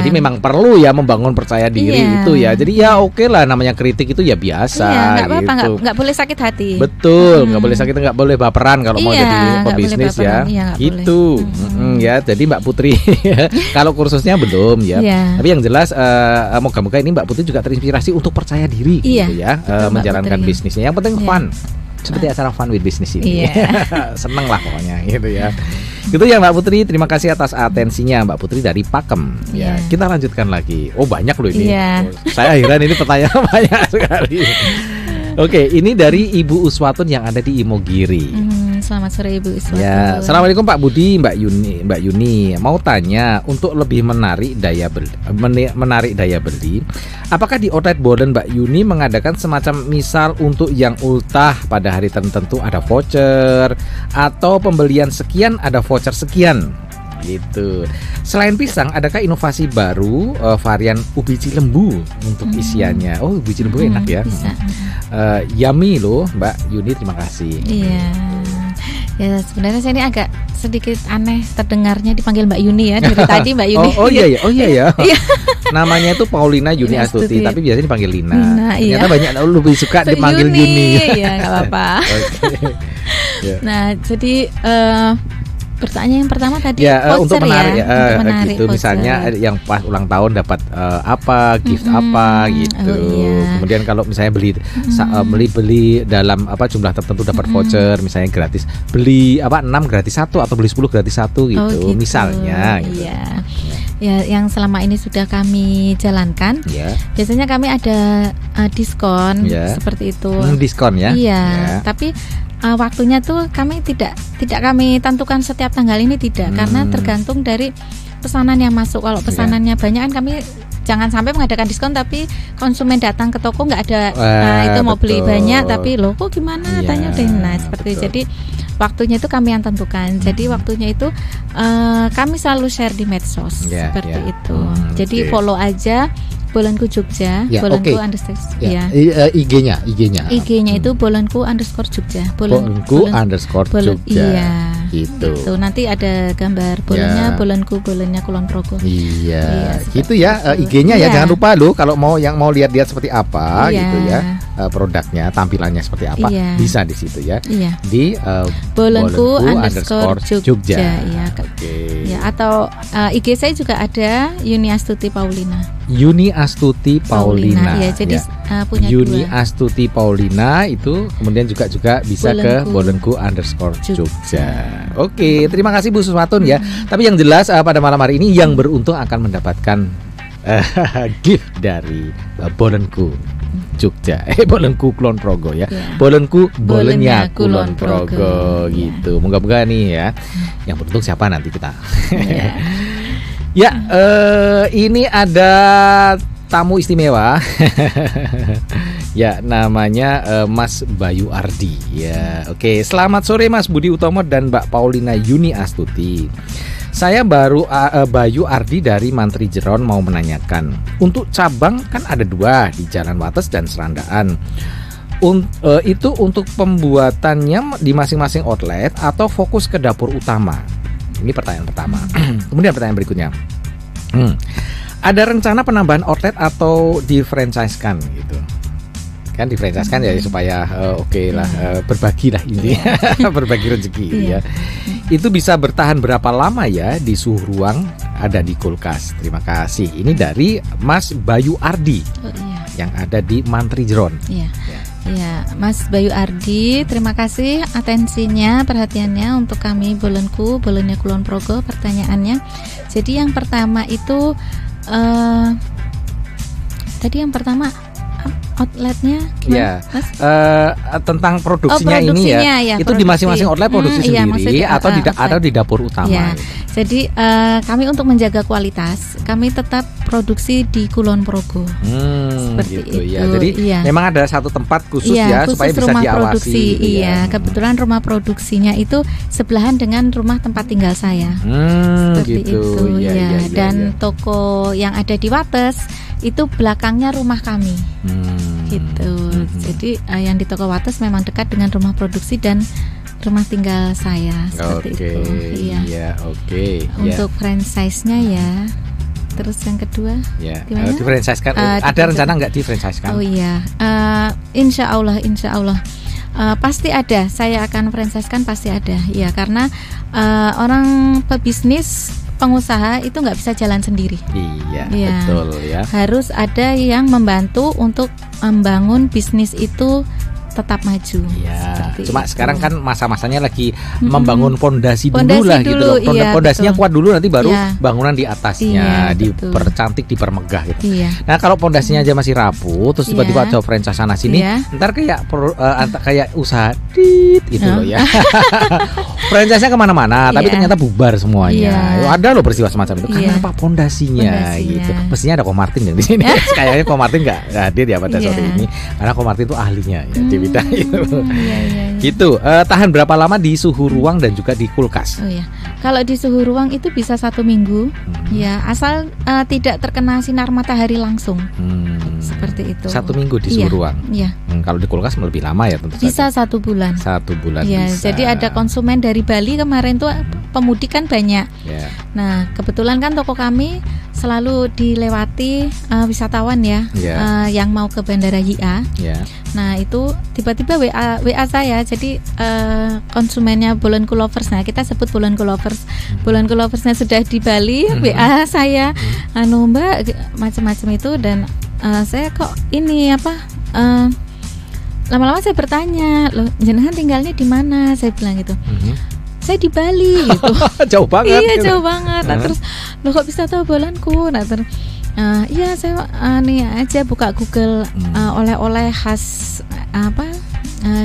Jadi memang perlu ya membangun percaya diri itu ya. Jadi ya oke lah, namanya kritik itu ya biasa. Nggak apa-apa, nggak boleh sakit hati. Betul, nggak boleh sakit, nggak boleh baperan kalau mau jadi pebisnis ya. Gitu. Ya, jadi Mbak Putri kalau kursusnya belum ya. Tapi yang jelas moga-moga ini Mbak Putri juga terinspirasi untuk percaya diri gitu ya, menjalankan bisnisnya. Yang penting fun. Seperti acara Fun with Business ini. Seneng lah pokoknya gitu ya. Gitu ya Mbak Putri, terima kasih atas atensinya Mbak Putri dari Pakem. Ya, kita lanjutkan lagi. Oh, banyak loh ini. Saya heran ini pertanyaan banyak sekali. Oke, ini dari Ibu Uswatun yang ada di Imogiri. Selamat sore Ibu Uswatun. Ya, assalamualaikum Pak Budi, Mbak Yuni. Mau tanya, untuk lebih menarik daya beli, apakah di outlet Bolen Mbak Yuni mengadakan semacam misal untuk yang ultah pada hari tertentu ada voucher, atau pembelian sekian ada voucher sekian? Gitu. Selain pisang, adakah inovasi baru varian ubi cilembu untuk isiannya? Oh, ubi cilembu enak ya. Yummy loh Mbak Yuni, terima kasih. Iya. Ya sebenarnya saya ini agak sedikit aneh terdengarnya dipanggil Mbak Yuni ya dari tadi Mbak Yuni. Oh iya ya. Namanya itu Paulina Yuni Astuti, tapi biasanya dipanggil Lina. Ternyata banyak lebih suka dipanggil Yuni. Iya, nggak apa-apa. Nah, jadi pertanyaan yang pertama tadi untuk menarik, untuk menarik gitu. Misalnya yang pas ulang tahun dapat gift apa gitu. Kemudian kalau misalnya beli dalam jumlah tertentu dapat voucher, misalnya gratis beli 6 gratis 1 atau beli 10 gratis 1 gitu. Misalnya gitu. Ya, yang selama ini sudah kami jalankan. Biasanya kami ada diskon seperti itu. Diskon ya. Tapi waktunya tuh kami tidak kami tentukan setiap tanggal ini, karena tergantung dari pesanan yang masuk. Kalau pesanannya banyak kan kami jangan sampai mengadakan diskon tapi konsumen datang ke toko nggak ada, itu mau beli banyak tapi loh kok gimana tanya deh. Nah seperti itu. Jadi waktunya itu kami yang tentukan. Jadi waktunya itu kami selalu share di medsos seperti itu. Jadi follow aja Bolenku Jogja, Bolenku underscore IG-nya itu Bolenku underscore Jogja, Bolenku underscore Jogja. Gitu. Nanti ada gambar bolennya, bolennya Kulon Progo. Gitu ya IG-nya ya. Jangan lupa loh kalau mau lihat-lihat seperti apa gitu ya, produknya, tampilannya seperti apa, bisa di situ ya. Di Bolenku underscore Jogja. Ya, atau IG saya juga ada Yuni Astuti Paulina. Yuni Astuti Paulina. Ya, jadi punya Yuni dua. Astuti Paulina itu kemudian juga bisa ke bolenku_Jogja. Oke, terima kasih Bu Suswatun ya. Tapi yang jelas pada malam hari ini yang beruntung akan mendapatkan gift dari Bolenku Jogja, Bolenku Kulon Progo ya. Bolenku bolennya Kulon Progo gitu. Moga-moga nih ya. Yang beruntung siapa nanti kita. Ya, ini ada tamu istimewa. Ya, namanya Mas Bayu Ardi. Ya, oke. Selamat sore Mas Budi Utomo dan Mbak Paulina Yuni Astuti. Saya Bayu Ardi dari Mantri Jeron mau menanyakan, untuk cabang kan ada 2 di Jalan Wates dan Serandaan. Itu untuk pembuatannya di masing-masing outlet atau fokus ke dapur utama? Ini pertanyaan pertama. Kemudian pertanyaan berikutnya, ada rencana penambahan outlet atau di-franchise-kan gitu? Kan di-franchise-kan ya supaya berbagi lah intinya, berbagi rezeki ya. Itu bisa bertahan berapa lama ya di suhu ruang ada di kulkas? Terima kasih. Ini dari Mas Bayu Ardi yang ada di Mantri Jeron. Ya, Mas Bayu Ardi, terima kasih atensinya, perhatiannya untuk kami Bolennya Kulon Progo. Pertanyaannya, jadi yang pertama itu tadi yang pertama outletnya gimana, Mas? Tentang produksinya ini ya, itu di masing-masing outlet produksi sendiri atau di dapur utama. Ya. Jadi kami untuk menjaga kualitas, kami tetap produksi di Kulon Progo. Seperti gitu, itu. Ya. Jadi memang ada satu tempat khusus khusus supaya bisa rumah diawasi. Produksi, kebetulan rumah produksinya itu sebelahan dengan rumah tempat tinggal saya. Seperti gitu. itu. Dan toko yang ada di Wates itu belakangnya rumah kami. Gitu. Jadi yang di toko Wates memang dekat dengan rumah produksi dan rumah tinggal saya seperti itu. Untuk franchise-nya ya. Terus yang kedua, gimana? Di franchise-kan. Ada rencana nggak di franchise-kan? Oh iya, insya Allah. Pasti ada. Saya akan franchise-kan pasti ada. Ya, karena orang pebisnis, pengusaha itu nggak bisa jalan sendiri. Iya, betul ya. Harus ada yang membantu untuk membangun bisnis itu tetap maju. Cuma itu. Sekarang kan masa-masanya lagi membangun pondasi dulu lah gitu loh. Pondasinya kuat dulu, nanti baru bangunan di atasnya dipercantik, dipermegah gitu. Nah, kalau pondasinya aja masih rapuh, terus tiba-tiba coba franchise sana sini, ntar kayak usaha itu loh ya. Franchise-nya kemana-mana, tapi ternyata bubar semuanya. Ada loh peristiwa semacam itu. Kenapa pondasinya gitu? Mestinya ada Ko Martin yang di sini. Kayaknya Ko Martin nggak hadir ya pada sore ini, karena Ko Martin itu ahlinya ya. Gitu. Tahan berapa lama di suhu ruang dan juga di kulkas? Kalau di suhu ruang itu bisa 1 minggu, ya asal tidak terkena sinar matahari langsung. Seperti itu. 1 minggu di suhu ruang. Kalau di kulkas lebih lama ya tentu bisa saja. 1 bulan. 1 bulan bisa. Jadi ada konsumen dari Bali kemarin tuh pemudik kan banyak. Nah, kebetulan kan toko kami selalu dilewati wisatawan yang mau ke Bandara YIA. Nah, itu tiba-tiba WA saya. Jadi konsumennya Bolenku Lovers. Nah, kita sebut Bolenku Lovers. Bolenku Loversnya sudah di Bali, WA saya, Mbak, macam-macam itu. Dan saya kok ini lama-lama saya bertanya, loh, jenengan tinggalnya di mana? Saya bilang gitu. Saya di Bali gitu. Jauh banget. Iya, jauh banget. Nah, terus loh kok bisa tahu Bolenku? Nah, terus iya saya nih aja buka Google oleh-oleh khas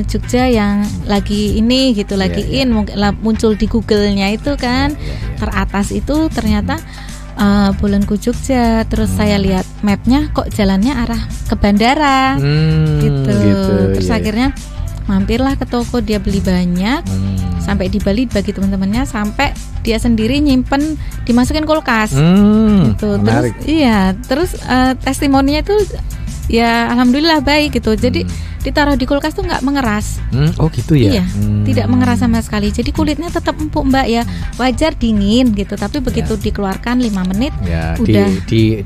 Jogja yang lagi ini gitu, lagi muncul di Google-nya itu kan. Teratas itu ternyata Bolenku Jogja. Terus saya lihat mapnya kok jalannya arah ke bandara gitu. Terus akhirnya mampirlah ke toko, dia beli banyak sampai di Bali bagi teman-temannya, sampai dia sendiri nyimpen dimasukin kulkas gitu. Terus testimoninya itu ya alhamdulillah baik gitu. Jadi ditaruh di kulkas tuh nggak mengeras. Oh gitu ya. Iya, tidak mengeras sama sekali. Jadi kulitnya tetap empuk Mbak ya. Wajar dingin gitu, tapi begitu dikeluarkan 5 menit udah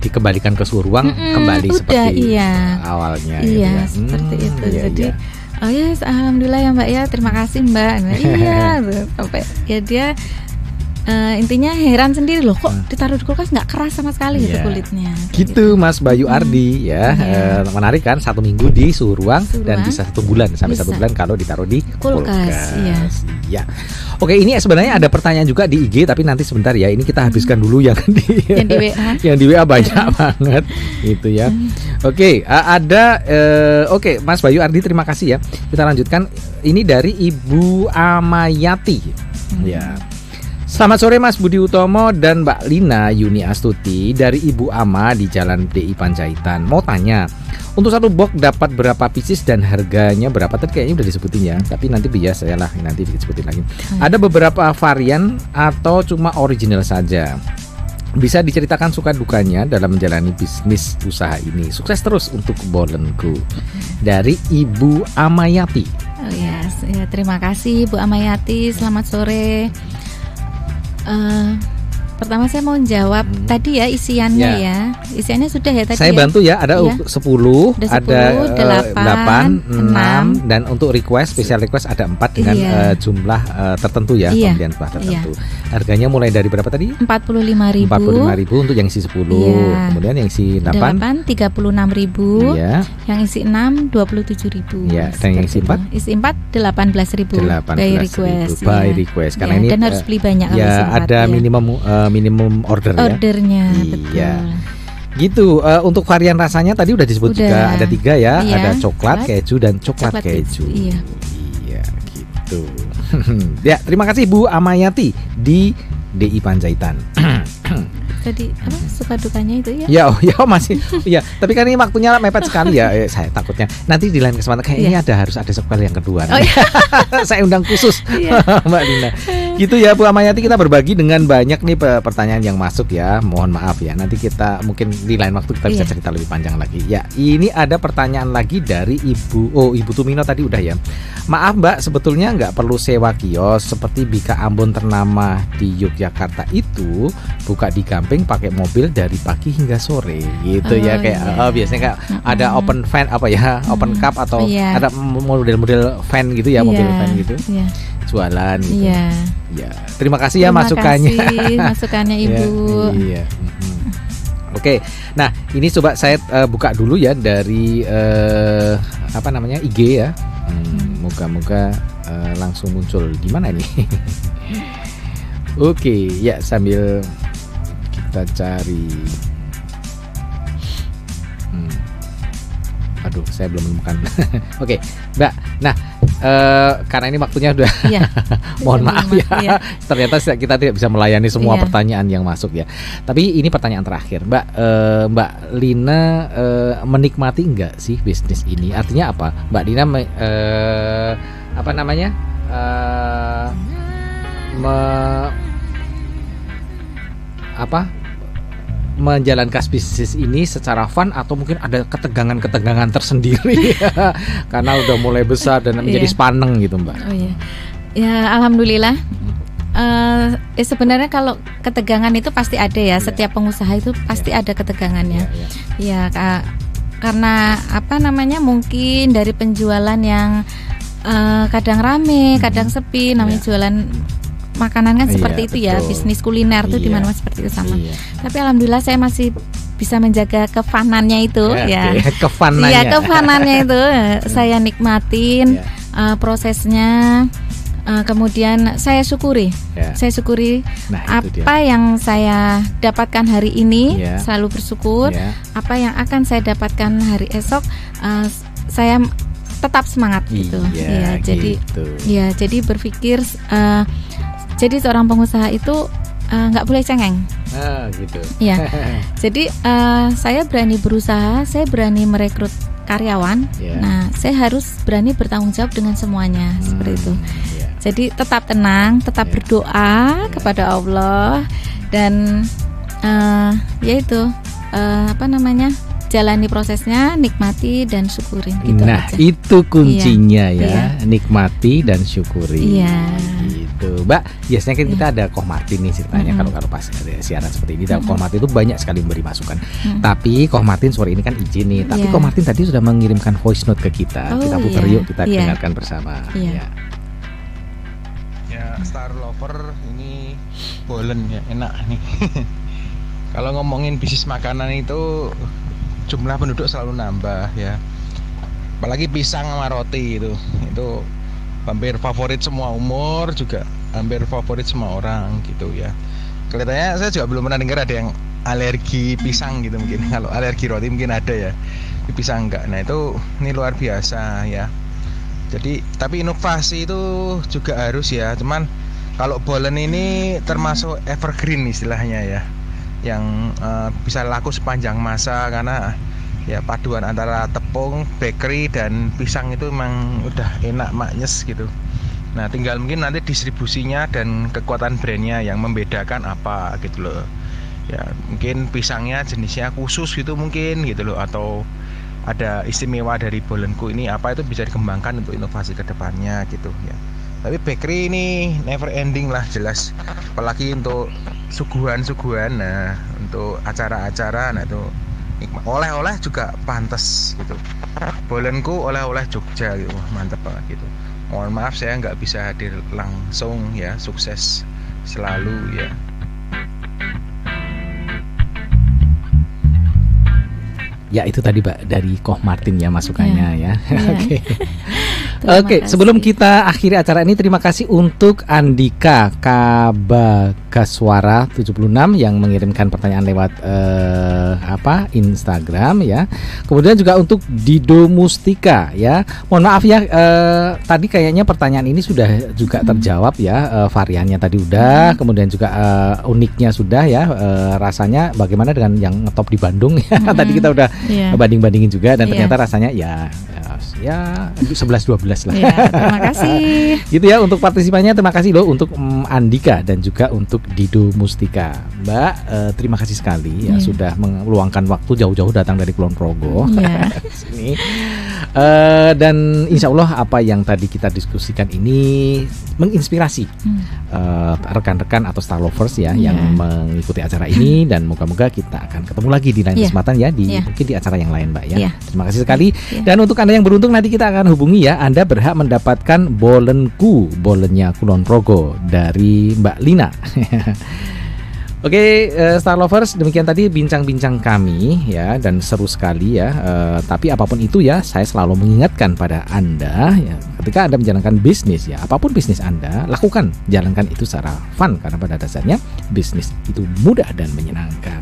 dikembalikan ke suhu ruang kembali seperti awalnya. Iya, seperti itu. Jadi alhamdulillah ya Mbak ya, terima kasih Mbak. Nah, sampai ya dia intinya heran sendiri loh, kok ditaruh di kulkas nggak keras sama sekali gitu kulitnya. Gitu Mas Bayu Ardi ya. Menarik kan, 1 minggu di suhu ruang dan bisa 1 bulan sampai 1 bulan kalau ditaruh di kulkas. Ya. Oke, ini sebenarnya ada pertanyaan juga di IG, tapi nanti sebentar ya. Ini kita habiskan dulu yang di WA. Yang di WA banyak banget gitu ya. Oke, ada oke Mas Bayu Ardi, terima kasih ya. Kita lanjutkan, ini dari Ibu Amayati. Ya. Selamat sore Mas Budi Utomo dan Mbak Lina Yuni Astuti, dari Ibu Ama di Jalan DI Panjaitan. Mau tanya, untuk 1 box dapat berapa pieces dan harganya berapa? Tadi kayaknya udah disebutin ya, tapi nanti biasa ya lah, nanti disebutin lagi. Ada beberapa varian atau cuma original saja? Bisa diceritakan suka dukanya dalam menjalani bisnis usaha ini. Sukses terus untuk Bolenku. Dari Ibu Amayati. Oh yes, ya, terima kasih Bu Amayati. Selamat sore. Pertama saya mau jawab tadi ya isiannya ya. Isiannya sudah ya tadi. Saya bantu ya, ada 10, ada 8, 6 dan untuk request, special request ada 4 dengan jumlah tertentu ya, pembelian jumlah tertentu. Harganya mulai dari berapa tadi? 45.000. 45.000 untuk yang isi 10. Kemudian yang isi 8 36.000. Yang isi 6 27.000. Dan yang isi 4? Isi 4 18.000. By request. By request. Karena ini dan harus beli banyak kalau isi 4. Ada minimum ordernya. Betul. Gitu. Untuk varian rasanya tadi udah disebut juga, ada 3 ya. Ada coklat, keju dan coklat keju. Iya, gitu. Ya, terima kasih Bu Amayati di DI Panjaitan. Tadi apa suka dukanya itu ya? Ya masih. Ya, tapi kan ini waktunya mepet sekali ya. Saya takutnya nanti di lain kesempatan kayaknya harus ada sequel yang kedua. Saya undang khusus Mbak Lina. Gitu ya Bu Amayati, kita berbagi dengan banyak nih pertanyaan yang masuk ya. Mohon maaf ya. Nanti kita mungkin di lain waktu kita bisa cerita lebih panjang lagi. Ya, ini ada pertanyaan lagi dari Ibu Tumino tadi udah ya. Maaf Mbak, sebetulnya nggak perlu sewa kios seperti Bika Ambon ternama di Yogyakarta itu buka di Gamping pakai mobil dari pagi hingga sore gitu ya, kayak biasanya kayak ada open van open cup atau ada model-model van gitu ya, mobil van gitu. Jualan gitu. Ya, terima kasih ya masukannya. Masukannya Ibu. Oke. Nah, ini coba saya buka dulu ya dari IG ya. Moga-moga langsung muncul di mana ini. Oke, ya sambil kita cari. Aduh, saya belum menemukan. Oke, Mbak. Nah, karena ini waktunya udah mohon maaf ya. Ternyata kita tidak bisa melayani semua pertanyaan yang masuk ya. Tapi ini pertanyaan terakhir, Mbak Lina menikmati enggak sih bisnis ini? Artinya apa? Mbak Lina menjalankan bisnis ini secara fun atau mungkin ada ketegangan-ketegangan tersendiri karena udah mulai besar dan menjadi sepaneng gitu Mbak? Ya alhamdulillah. Sebenarnya kalau ketegangan itu pasti ada ya. Setiap pengusaha itu pasti ada ketegangannya. Karena mungkin dari penjualan yang kadang rame, kadang sepi, namanya jualan makanan kan seperti itu ya, bisnis kuliner tuh di mana seperti itu sama. Tapi alhamdulillah saya masih bisa menjaga kefanannya itu kefanannya itu saya nikmatin prosesnya. Kemudian saya syukuri apa yang saya dapatkan hari ini, selalu bersyukur. Apa yang akan saya dapatkan hari esok, saya tetap semangat gitu. Jadi berpikir jadi seorang pengusaha itu nggak boleh cengeng. Gitu. Jadi saya berani berusaha, saya berani merekrut karyawan. Nah, saya harus berani bertanggung jawab dengan semuanya seperti itu. Jadi tetap tenang, tetap berdoa kepada Allah dan jalani prosesnya, nikmati dan syukuri gitu aja. Itu kuncinya nikmati dan syukuri. Gitu, Mbak. Biasanya kan kita ada Koh Martin nih ceritanya kalau pas ada siaran seperti ini. Koh Martin itu banyak sekali memberi masukan. Tapi Koh Martin sore ini kan izin nih. Tapi Koh Martin tadi sudah mengirimkan voice note ke kita. Kita putar yuk, kita dengarkan bersama. Ya, Star Lover ini Bolen ya, enak nih. Kalau ngomongin bisnis makanan itu jumlah penduduk selalu nambah ya. Apalagi pisang sama roti itu hampir favorit semua umur, juga hampir favorit semua orang gitu ya. Kelihatannya saya juga belum pernah dengar ada yang alergi pisang gitu mungkin. Kalau alergi roti mungkin ada ya, tapi pisang enggak. Nah ini luar biasa ya. Jadi tapi inovasi itu juga harus ya. Cuman kalau Bolen ini termasuk evergreen istilahnya ya, yang bisa laku sepanjang masa karena ya paduan antara tepung, bakery dan pisang itu memang udah enak maknyes gitu. Nah tinggal mungkin nanti distribusinya dan kekuatan brandnya yang membedakan apa gitu loh. Ya mungkin pisangnya jenisnya khusus gitu mungkin gitu loh, atau ada istimewa dari Bolenku ini apa, itu bisa dikembangkan untuk inovasi kedepannya gitu ya. Tapi bakery ini never ending lah jelas, apalagi untuk suguhan-suguhan. Nah untuk acara-acara, nah itu oleh-oleh juga pantas gitu. Bolenku oleh-oleh Jogja gitu, mantep banget gitu. Mohon maaf saya nggak bisa hadir langsung ya, sukses selalu ya. Ya itu tadi Mbak dari Koh Martin ya masukannya ya. Oke. Oke, sebelum kita akhiri acara ini, terima kasih untuk Andika Kabagaswara 76 yang mengirimkan pertanyaan lewat Instagram ya. Kemudian juga untuk Dido Mustika ya. Mohon maaf ya, tadi kayaknya pertanyaan ini sudah juga terjawab ya. Variannya tadi udah, kemudian juga uniknya sudah ya. Rasanya bagaimana dengan yang ngetop di Bandung ya. Tadi kita udah banding-bandingin juga dan ternyata rasanya ya 11-12 lah. Ya, terima kasih. Gitu ya untuk partisipannya, terima kasih loh untuk Andika dan juga untuk Dido Mustika. Mbak, terima kasih sekali ya sudah meluangkan waktu jauh-jauh datang dari Kulon Progo ke sini. Dan insya Allah apa yang tadi kita diskusikan ini menginspirasi rekan-rekan atau Star Lovers ya yang mengikuti acara ini, dan moga-moga kita akan ketemu lagi di lain kesempatan ya mungkin di acara yang lain Mbak ya. Terima kasih sekali. Dan untuk Anda yang beruntung, nanti kita akan hubungi ya. Anda berhak mendapatkan Bolenku, bolennya Kulon Progo dari Mbak Lina. Oke, Star Lovers, demikian tadi bincang-bincang kami ya, dan seru sekali ya. Tapi apapun itu ya, saya selalu mengingatkan pada Anda ya, ketika Anda menjalankan bisnis ya, apapun bisnis Anda, lakukan, jalankan itu secara fun, karena pada dasarnya bisnis itu mudah dan menyenangkan.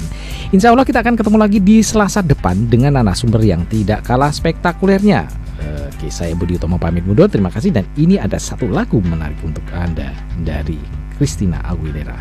Insya Allah kita akan ketemu lagi di Selasa depan dengan narasumber yang tidak kalah spektakulernya. Oke, saya Budi Utomo pamit mundur. Terima kasih, dan ini ada satu lagu menarik untuk Anda dari Christina Aguilera.